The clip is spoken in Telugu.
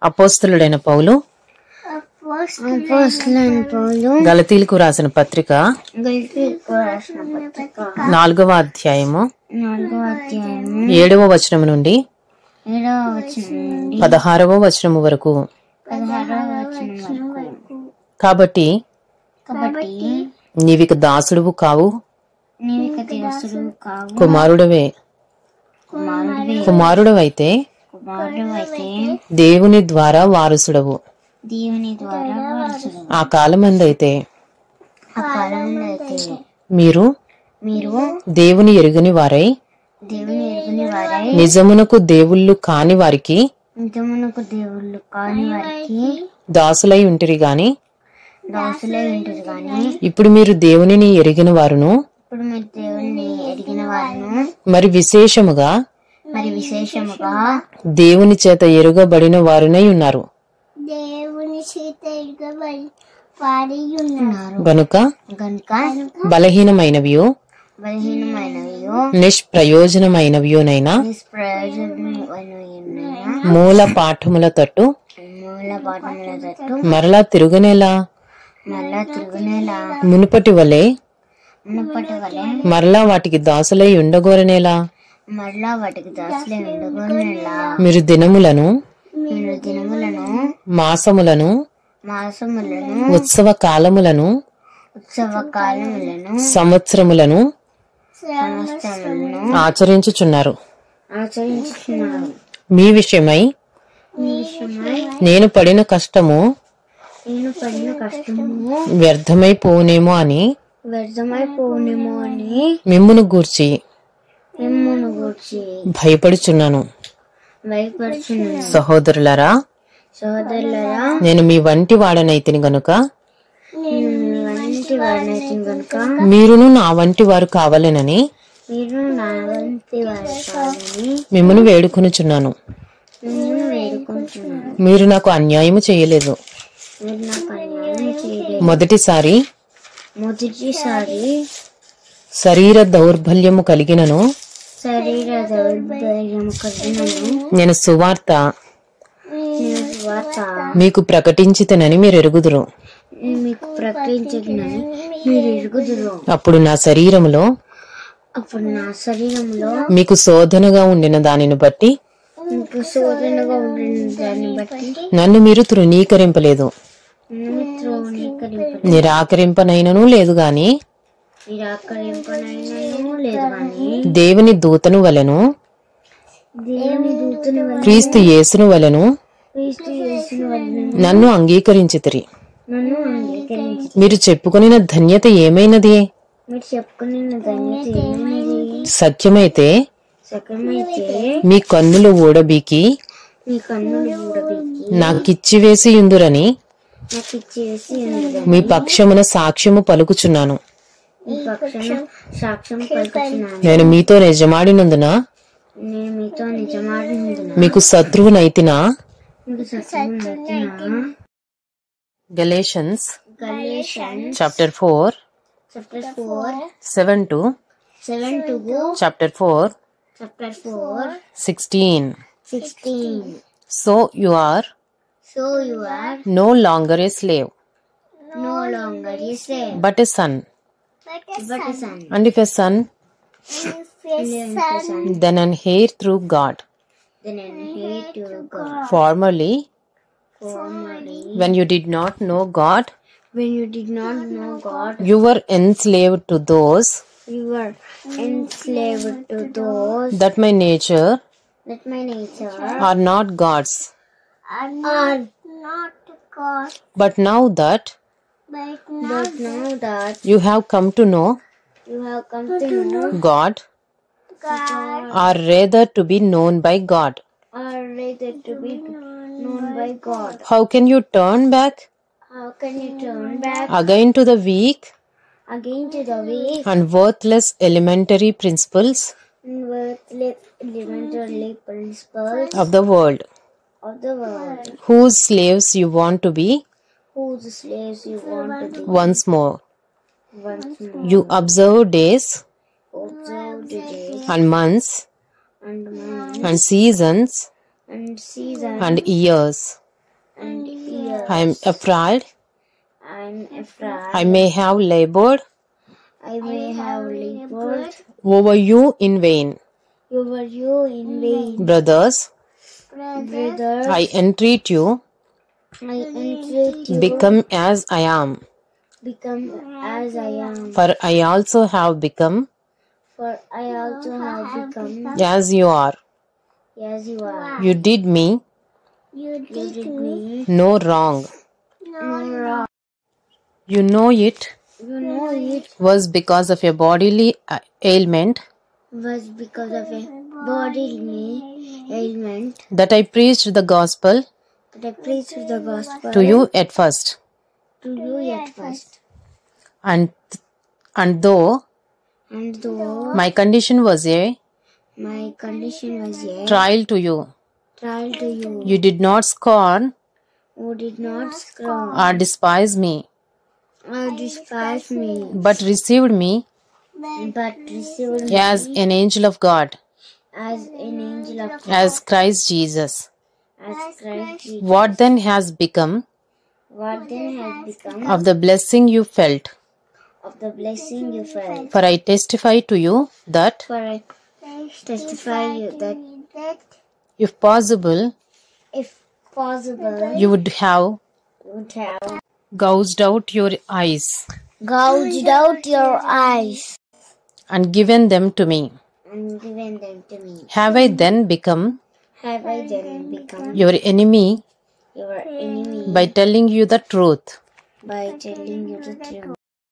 అపోస్తలుడైన పౌలు గలతీలకు రాసిన పత్రిక 4వ అధ్యాయము 7వ వచనం నుండి 16వ వచనం వరకు. కాబట్టి నీవిక దాసుడువు కావు, కుమారుడవే. కుమారుడవైతే దేవుని ద్వారా వారసుడవు. ఆ కాలమందైతే మీరు దేవుని ఎరుగని వారై నిజమునకు దేవుళ్ళు కాని వారికి దాసులై ఉంటిరి గాని ఇప్పుడు మీరు దేవునిని ఎరిగిన వారును మరి విశేషముగా దేవుని చేత ఎరుగబడిన వారునై ఉన్నారు. గనుక బలహీనమైనవియో నిష్ప్రయోజనమైనవియోనైనా మూల పాఠముల తట్టు మరలా తిరుగనేలా మునుపటి వలె మరలా వాటికి దాసులై ఉండగోరనేలా మీరు దినములను మాసములను ఉత్సవ కాలములను సంవత్సరములను ఆచరించుచున్నారు. మీ విషయమై నేను పడిన కష్టము వ్యర్థమైపోనేమో అని మిమ్మును గూర్చి భయపడుచున్నాను. సహోదరులారా, నేను మీ వంటి వాడనైతిని గనుక మీరును నా వంటి వారు కావాలనని మిమ్మల్ని వేడుకొనుచున్నాను. మీరు నాకు అన్యాయము చేయలేదు. మొదటిసారి శరీర దౌర్బల్యము కలిగినను నేను సువార్త మీకు ప్రకటించితనని మీరు ఎరుగుదురు. అప్పుడు నా శరీరములో మీకు శోధనగా ఉండిన దానిని బట్టి నన్ను మీరు తృణీకరింపలేదు. నిరాకరింపనైనను లేదు గాని దేవుని దూతను వలెను క్రీస్తు యేసును వలెను నన్ను అంగీకరించితిరి. మీరు చెప్పుకొనిన ధన్యత ఏమైనది? సత్యమైతే మీ కన్నులు ఊడబీకి నాకిచ్చివేసి యుందురని మీ పక్షమున సాక్ష్యము పలుకుచున్నాను. నేను మీతో నిజమాడినందున మీకు శత్రువునైతినా? గలేషన్స్ chapter 4 7 to chapter 4 16. So you are no longer a slave, but a son. And if a son, then an heir through God. Formerly, when you did not know God, you were enslaved to those that by nature are not God's. But now that you have come to know God, or rather to be known by God, how can you turn back again to the weak and worthless elementary principles of the world, whose slaves you want to be once more? You observe days and months and seasons and years. I am afraid. I may have labored over you in vain. Brothers, I entreat you, become as I am. For I also have become as you are. You did me no wrong. You know it was because of a bodily ailment that I preached the gospel to you at first. And though my condition was a trial to you, you did not scorn or despise me, but received me as an angel of God, as Christ Jesus. What then has become of the blessing you felt? For I testify to you that if possible, you would have gouged out your eyes and given them to me. Have I then become your enemy by telling you the truth?